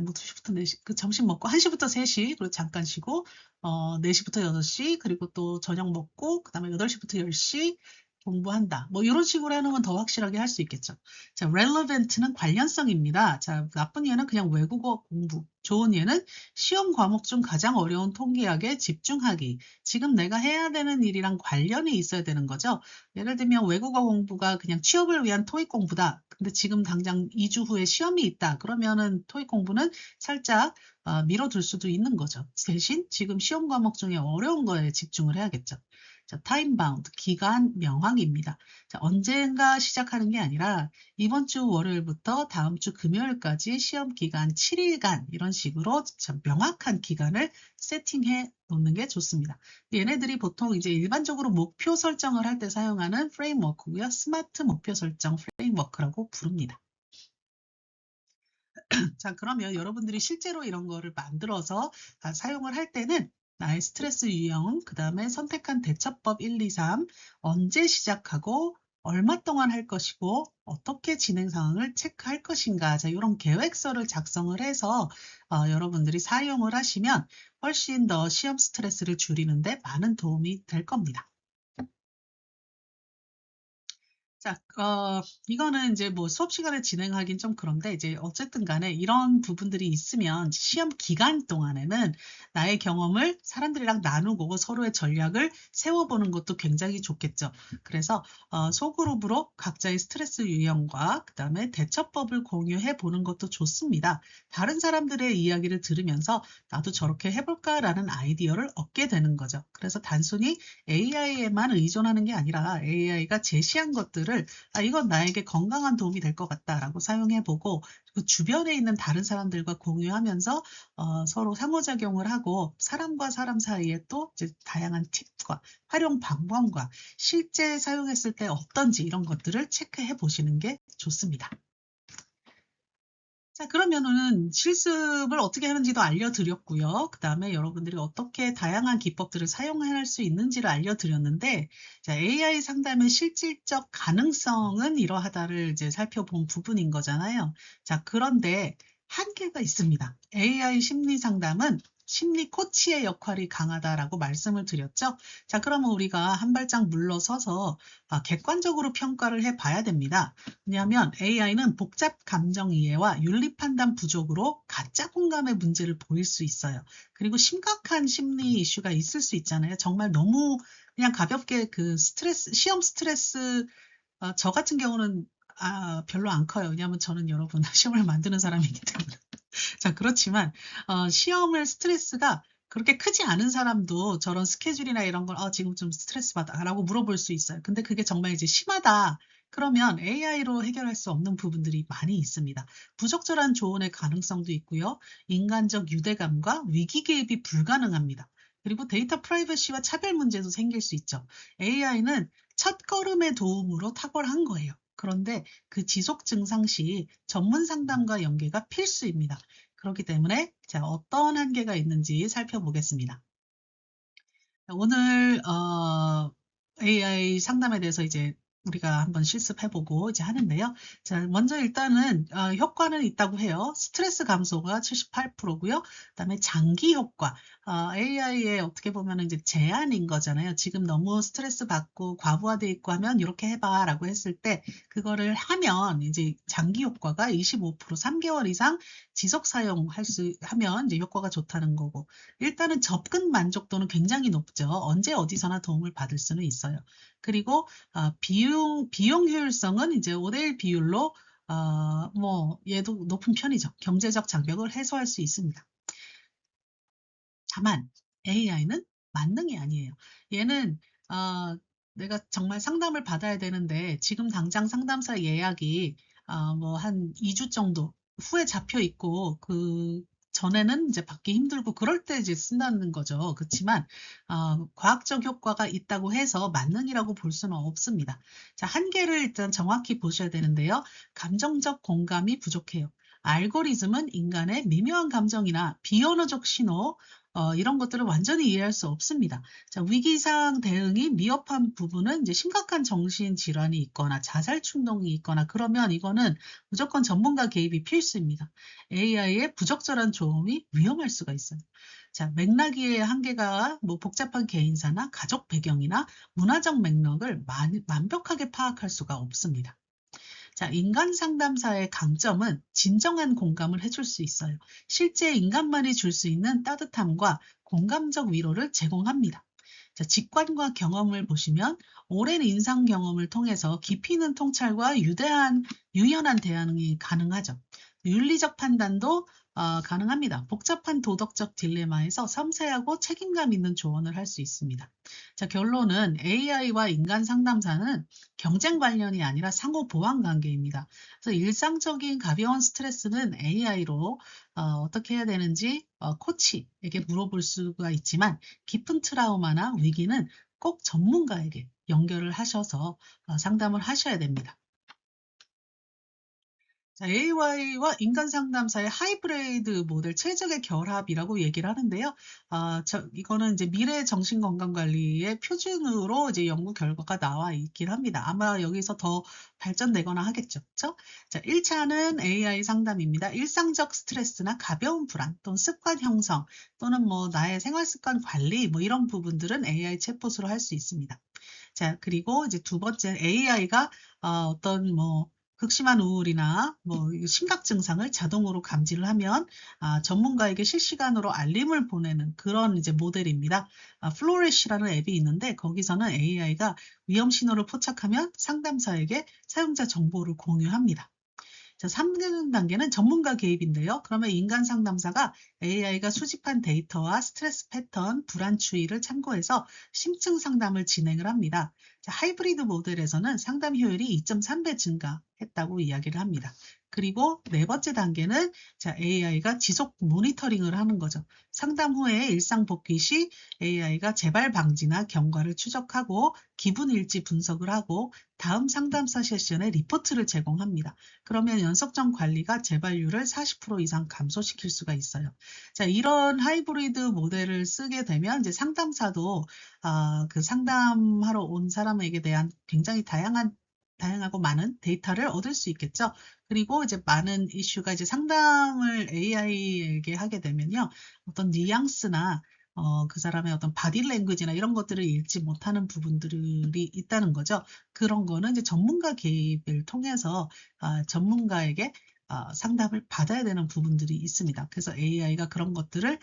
뭐 2시부터 4시, 그 점심 먹고 1시부터 3시, 그리고 잠깐 쉬고 4시부터 6시, 그리고 또 저녁 먹고 그 다음에 8시부터 10시, 공부한다. 뭐 이런 식으로 해놓으면 더 확실하게 할 수 있겠죠. 자, relevant는 관련성입니다. 자, 나쁜 예는 그냥 외국어 공부. 좋은 예는 시험 과목 중 가장 어려운 통계학에 집중하기. 지금 내가 해야 되는 일이랑 관련이 있어야 되는 거죠. 예를 들면 외국어 공부가 그냥 취업을 위한 토익 공부다. 근데 지금 당장 2주 후에 시험이 있다. 그러면은 토익 공부는 살짝 미뤄둘 수도 있는 거죠. 대신 지금 시험 과목 중에 어려운 거에 집중을 해야겠죠. 자, time bound, 기간 명확입니다. 자, 언젠가 시작하는 게 아니라 이번 주 월요일부터 다음 주 금요일까지 시험 기간 7일간 이런 식으로 참 명확한 기간을 세팅해 놓는 게 좋습니다. 얘네들이 보통 이제 일반적으로 목표 설정을 할 때 사용하는 프레임워크고요. 스마트 목표 설정 프레임워크라고 부릅니다. 자, 그러면 여러분들이 실제로 이런 거를 만들어서 사용을 할 때는 나의 스트레스 유형, 그 다음에 선택한 대처법 1, 2, 3, 언제 시작하고 얼마 동안 할 것이고 어떻게 진행 상황을 체크할 것인가. 자, 이런 계획서를 작성을 해서 여러분들이 사용을 하시면 훨씬 더 시험 스트레스를 줄이는데 많은 도움이 될 겁니다. 자, 이거는 이제 뭐 수업 시간에 진행하긴 좀 그런데 이제 어쨌든 간에 이런 부분들이 있으면 시험 기간 동안에는 나의 경험을 사람들이랑 나누고 서로의 전략을 세워보는 것도 굉장히 좋겠죠. 그래서 소그룹으로 각자의 스트레스 유형과 그다음에 대처법을 공유해 보는 것도 좋습니다. 다른 사람들의 이야기를 들으면서 나도 저렇게 해볼까라는 아이디어를 얻게 되는 거죠. 그래서 단순히 AI에만 의존하는 게 아니라 AI가 제시한 것들을 이건 나에게 건강한 도움이 될 것 같다라고 사용해보고 그 주변에 있는 다른 사람들과 공유하면서 서로 상호작용을 하고 사람과 사람 사이에 또 이제 다양한 팁과 활용 방법과 실제 사용했을 때 어떤지 이런 것들을 체크해 보시는 게 좋습니다. 자, 그러면은 실습을 어떻게 하는지도 알려드렸고요. 그 다음에 여러분들이 어떻게 다양한 기법들을 사용할 수 있는지를 알려드렸는데, 자, AI 상담의 실질적 가능성은 이러하다를 이제 살펴본 부분인 거잖아요. 자, 그런데 한계가 있습니다. AI 심리 상담은 심리 코치의 역할이 강하다라고 말씀을 드렸죠. 자, 그러면 우리가 한 발짝 물러서서 객관적으로 평가를 해봐야 됩니다. 왜냐하면 AI는 복잡 감정 이해와 윤리 판단 부족으로 가짜 공감의 문제를 보일 수 있어요. 그리고 심각한 심리 이슈가 있을 수 있잖아요. 정말 너무 그냥 가볍게 그 시험 스트레스, 저 같은 경우는 별로 안 커요. 왜냐하면 저는 여러분 시험을 만드는 사람이기 때문에. 자, 그렇지만 시험을 스트레스가 그렇게 크지 않은 사람도 저런 스케줄이나 이런 걸 지금 좀 스트레스 받아 라고 물어볼 수 있어요. 근데 그게 정말 이제 심하다. 그러면 AI로 해결할 수 없는 부분들이 많이 있습니다. 부적절한 조언의 가능성도 있고요. 인간적 유대감과 위기 개입이 불가능합니다. 그리고 데이터 프라이버시와 차별 문제도 생길 수 있죠. AI는 첫걸음의 도움으로 탁월한 거예요. 그런데 그 지속 증상 시 전문 상담과 연계가 필수입니다. 그렇기 때문에 자, 어떤 한계가 있는지 살펴보겠습니다. 오늘 AI 상담에 대해서 이제 우리가 한번 실습해보고 이제 하는데요. 자, 먼저 일단은 효과는 있다고 해요. 스트레스 감소가 78%고요. 그다음에 장기 효과. AI의 어떻게 보면 이제 제한인 거잖아요. 지금 너무 스트레스 받고 과부하돼 있고 하면 이렇게 해봐라고 했을 때 그거를 하면 이제 장기 효과가 25%, 3개월 이상 지속 사용할 수 하면 이제 효과가 좋다는 거고. 일단은 접근 만족도는 굉장히 높죠. 언제 어디서나 도움을 받을 수는 있어요. 그리고 비용 효율성은 이제 5대1 비율로 뭐 얘도 높은 편이죠. 경제적 장벽을 해소할 수 있습니다. 다만 AI는 만능이 아니에요. 얘는 내가 정말 상담을 받아야 되는데 지금 당장 상담사 예약이 뭐 한 2주 정도 후에 잡혀 있고 그 전에는 이제 받기 힘들고 그럴 때 이제 쓴다는 거죠. 그렇지만 과학적 효과가 있다고 해서 만능이라고 볼 수는 없습니다. 자, 한계를 일단 정확히 보셔야 되는데요. 감정적 공감이 부족해요. 알고리즘은 인간의 미묘한 감정이나 비언어적 신호 이런 것들을 완전히 이해할 수 없습니다. 자, 위기상 대응이 미흡한 부분은 이제 심각한 정신질환이 있거나 자살 충동이 있거나 그러면 이거는 무조건 전문가 개입이 필수입니다. AI의 부적절한 조언이 위험할 수가 있어요. 자, 맥락의 한계가 뭐 복잡한 개인사나 가족 배경이나 문화적 맥락을 완벽하게 파악할 수가 없습니다. 자, 인간 상담사의 강점은 진정한 공감을 해줄 수 있어요. 실제 인간만이 줄 수 있는 따뜻함과 공감적 위로를 제공합니다. 자, 직관과 경험을 보시면 오랜 인상 경험을 통해서 깊이 있는 통찰과 유연한 대응이 가능하죠. 윤리적 판단도 가능합니다. 복잡한 도덕적 딜레마에서 섬세하고 책임감 있는 조언을 할 수 있습니다. 자, 결론은 AI와 인간 상담사는 경쟁 관련이 아니라 상호 보완 관계입니다. 그래서 일상적인 가벼운 스트레스는 AI로 어떻게 해야 되는지 코치에게 물어볼 수가 있지만 깊은 트라우마나 위기는 꼭 전문가에게 연결을 하셔서 상담을 하셔야 됩니다. 자, AI와 인간 상담사의 하이브리드 모델 최적의 결합이라고 얘기를 하는데요. 이거는 이제 미래 정신건강관리의 표준으로 이제 연구 결과가 나와 있긴 합니다. 아마 여기서 더 발전되거나 하겠죠. 그렇죠? 자, 1차는 AI 상담입니다. 일상적 스트레스나 가벼운 불안 또는 습관 형성 또는 뭐 나의 생활 습관 관리 뭐 이런 부분들은 AI 챗봇으로 할 수 있습니다. 자, 그리고 이제 두 번째 AI가 어떤 뭐 극심한 우울이나 뭐 심각 증상을 자동으로 감지를 하면 전문가에게 실시간으로 알림을 보내는 그런 이제 모델입니다. 플로레시라는 앱이 있는데 거기서는 AI가 위험 신호를 포착하면 상담사에게 사용자 정보를 공유합니다. 자, 3단계는 전문가 개입인데요. 그러면 인간 상담사가 AI가 수집한 데이터와 스트레스 패턴, 불안 추이를 참고해서 심층 상담을 진행을 합니다. 자, 하이브리드 모델에서는 상담 효율이 2.3배 증가했다고 이야기를 합니다. 그리고 네 번째 단계는 자, AI가 지속 모니터링을 하는 거죠. 상담 후에 일상 복귀 시 AI가 재발 방지나 경과를 추적하고 기분 일지 분석을 하고 다음 상담사 세션에 리포트를 제공합니다. 그러면 연속점 관리가 재발률을 40% 이상 감소시킬 수가 있어요. 자, 이런 하이브리드 모델을 쓰게 되면 이제 상담사도 그 상담하러 온 사람에게 대한 굉장히 다양하고 많은 데이터를 얻을 수 있겠죠. 그리고 이제 많은 이슈가 이제 상담을 AI에게 하게 되면요. 어떤 뉘앙스나 그 사람의 어떤 바디 랭귀지나 이런 것들을 읽지 못하는 부분들이 있다는 거죠. 그런 거는 이제 전문가 개입을 통해서 전문가에게 상담을 받아야 되는 부분들이 있습니다. 그래서 AI가 그런 것들을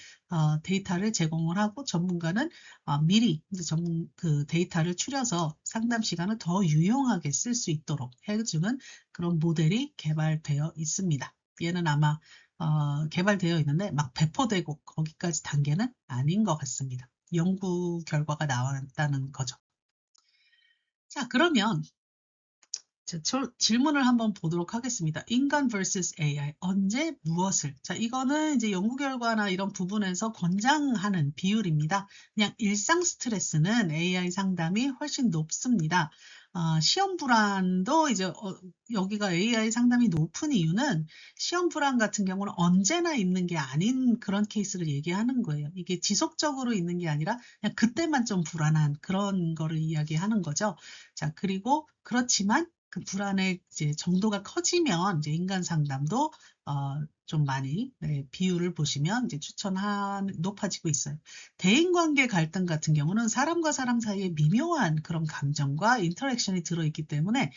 데이터를 제공을 하고 전문가는 미리 이제 그 데이터를 추려서 상담 시간을 더 유용하게 쓸 수 있도록 해주는 그런 모델이 개발되어 있습니다. 얘는 아마 개발되어 있는데 막 배포되고 거기까지 단계는 아닌 것 같습니다. 연구 결과가 나왔다는 거죠. 자, 그러면 질문을 한번 보도록 하겠습니다. 인간 vs AI, 언제 무엇을? 자, 이거는 이제 연구 결과나 이런 부분에서 권장하는 비율입니다. 그냥 일상 스트레스는 AI 상담이 훨씬 높습니다. 시험 불안도 이제 여기가 AI 상담이 높은 이유는 시험 불안 같은 경우는 언제나 있는 게 아닌 그런 케이스를 얘기하는 거예요. 이게 지속적으로 있는 게 아니라 그냥 그때만 좀 불안한 그런 거를 이야기하는 거죠. 자, 그리고 그렇지만 그 불안의 이제 정도가 커지면 이제 인간 상담도 좀 많이 비율을 보시면 이제 높아지고 있어요. 대인관계 갈등 같은 경우는 사람과 사람 사이에 미묘한 그런 감정과 인터랙션이 들어있기 때문에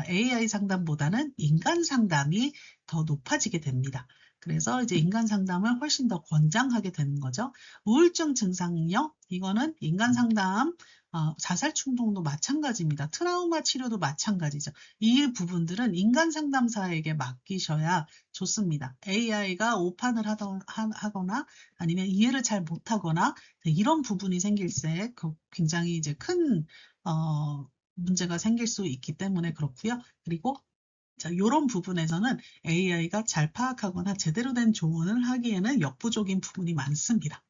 AI 상담보다는 인간 상담이 더 높아지게 됩니다. 그래서 이제 인간 상담을 훨씬 더 권장하게 되는 거죠. 우울증 증상요, 이거는 인간 상담 자살 충동도 마찬가지입니다. 트라우마 치료도 마찬가지죠. 이 부분들은 인간 상담사에게 맡기셔야 좋습니다. AI가 오판을 하거나 아니면 이해를 잘 못하거나 이런 부분이 생길 때 굉장히 이제 큰 문제가 생길 수 있기 때문에 그렇고요. 그리고 자, 이런 부분에서는 AI가 잘 파악하거나 제대로 된 조언을 하기에는 역부족인 부분이 많습니다.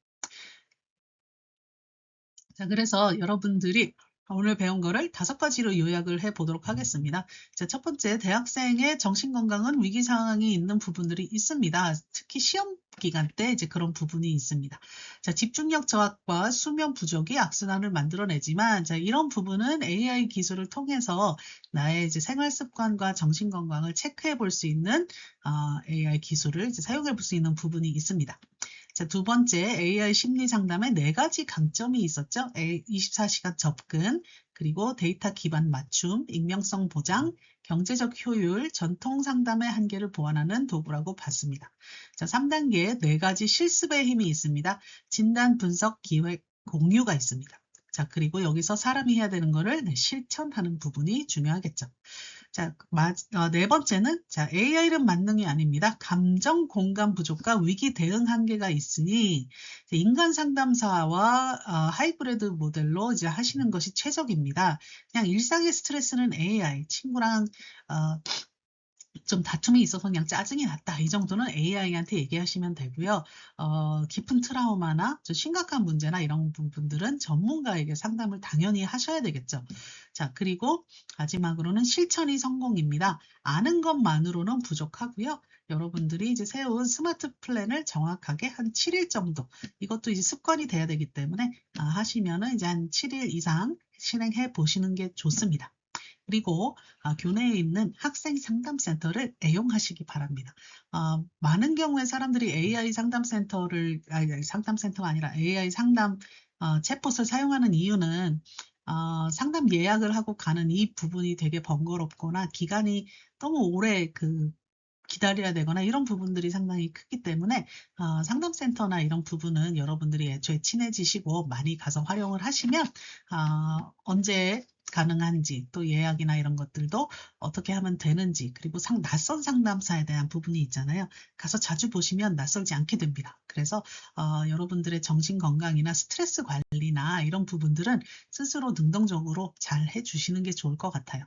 자, 그래서 여러분들이 오늘 배운 거를 5가지로 요약을 해 보도록 하겠습니다. 자, 첫 번째, 대학생의 정신건강은 위기 상황이 있는 부분들이 있습니다. 특히 시험 기간 때 이제 그런 부분이 있습니다. 자, 집중력 저하과 수면 부족이 악순환을 만들어내지만, 자, 이런 부분은 AI 기술을 통해서 나의 이제 생활 습관과 정신 건강을 체크해 볼 수 있는 AI 기술을 이제 사용해 볼 수 있는 부분이 있습니다. 자, 두 번째, AI 심리 상담에 4가지 강점이 있었죠. 24시간 접근, 그리고 데이터 기반 맞춤, 익명성 보장, 경제적 효율, 전통 상담의 한계를 보완하는 도구라고 봤습니다. 자, 3단계 4가지 실습의 힘이 있습니다. 진단, 분석, 기획, 공유가 있습니다. 자, 그리고 여기서 사람이 해야 되는 거를 실천하는 부분이 중요하겠죠. 자, 네 번째는 자, AI는 만능이 아닙니다. 감정 공감 부족과 위기 대응 한계가 있으니 인간 상담사와 하이브리드 모델로 이제 하시는 것이 최적입니다. 그냥 일상의 스트레스는 AI, 친구랑 좀 다툼이 있어서 그냥 짜증이 났다. 이 정도는 AI한테 얘기하시면 되고요. 깊은 트라우마나 좀 심각한 문제나 이런 부분들은 전문가에게 상담을 당연히 하셔야 되겠죠. 자, 그리고 마지막으로는 실천이 성공입니다. 아는 것만으로는 부족하고요. 여러분들이 이제 세운 스마트 플랜을 정확하게 한 7일 정도, 이것도 이제 습관이 돼야 되기 때문에 하시면은 이제 한 7일 이상 실행해 보시는 게 좋습니다. 그리고 교내에 있는 학생 상담센터를 애용하시기 바랍니다. 많은 경우에 사람들이 AI 상담센터를, 상담센터가 아니라 AI 상담 챗봇을 사용하는 이유는 상담 예약을 하고 가는 이 부분이 되게 번거롭거나 기간이 너무 오래 기다려야 되거나 이런 부분들이 상당히 크기 때문에 상담센터나 이런 부분은 여러분들이 애초에 친해지시고 많이 가서 활용을 하시면 언제 가능한지 또 예약이나 이런 것들도 어떻게 하면 되는지 그리고 낯선 상담사에 대한 부분이 있잖아요. 가서 자주 보시면 낯설지 않게 됩니다. 그래서 여러분들의 정신건강이나 스트레스 관리나 이런 부분들은 스스로 능동적으로 잘 해주시는 게 좋을 것 같아요.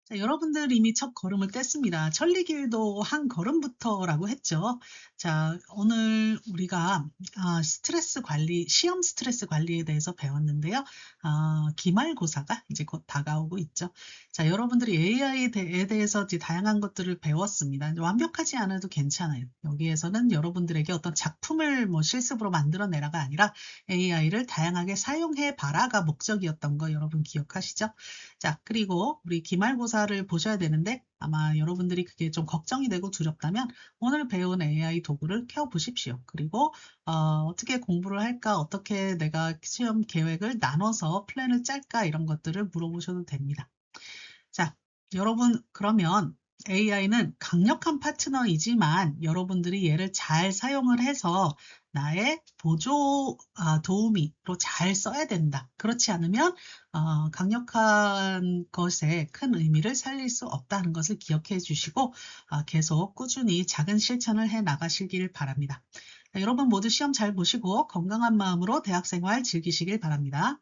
자, 여러분들 이미 첫 걸음을 뗐습니다. 천리길도 한 걸음부터라고 했죠. 자, 오늘 우리가 스트레스 관리, 시험 스트레스 관리에 대해서 배웠는데요. 기말고사가 이제 곧 다가오고 있죠. 자, 여러분들이 AI에 대해서 이제 다양한 것들을 배웠습니다. 완벽하지 않아도 괜찮아요. 여기에서는 여러분들에게 어떤 작품을 뭐 실습으로 만들어내라가 아니라 AI를 다양하게 사용해 봐라가 목적이었던 거 여러분 기억하시죠? 자, 그리고 우리 기말고사를 보셔야 되는데 아마 여러분들이 그게 좀 걱정이 되고 두렵다면 오늘 배운 AI 도구를 켜보십시오. 그리고 어떻게 공부를 할까, 어떻게 내가 시험 계획을 나눠서 플랜을 짤까 이런 것들을 물어보셔도 됩니다. 자, 여러분 그러면 AI는 강력한 파트너이지만 여러분들이 얘를 잘 사용을 해서 나의 보조 도우미로 잘 써야 된다. 그렇지 않으면 강력한 것에 큰 의미를 살릴 수 없다는 것을 기억해 주시고 계속 꾸준히 작은 실천을 해 나가시길 바랍니다. 여러분 모두 시험 잘 보시고 건강한 마음으로 대학생활 즐기시길 바랍니다.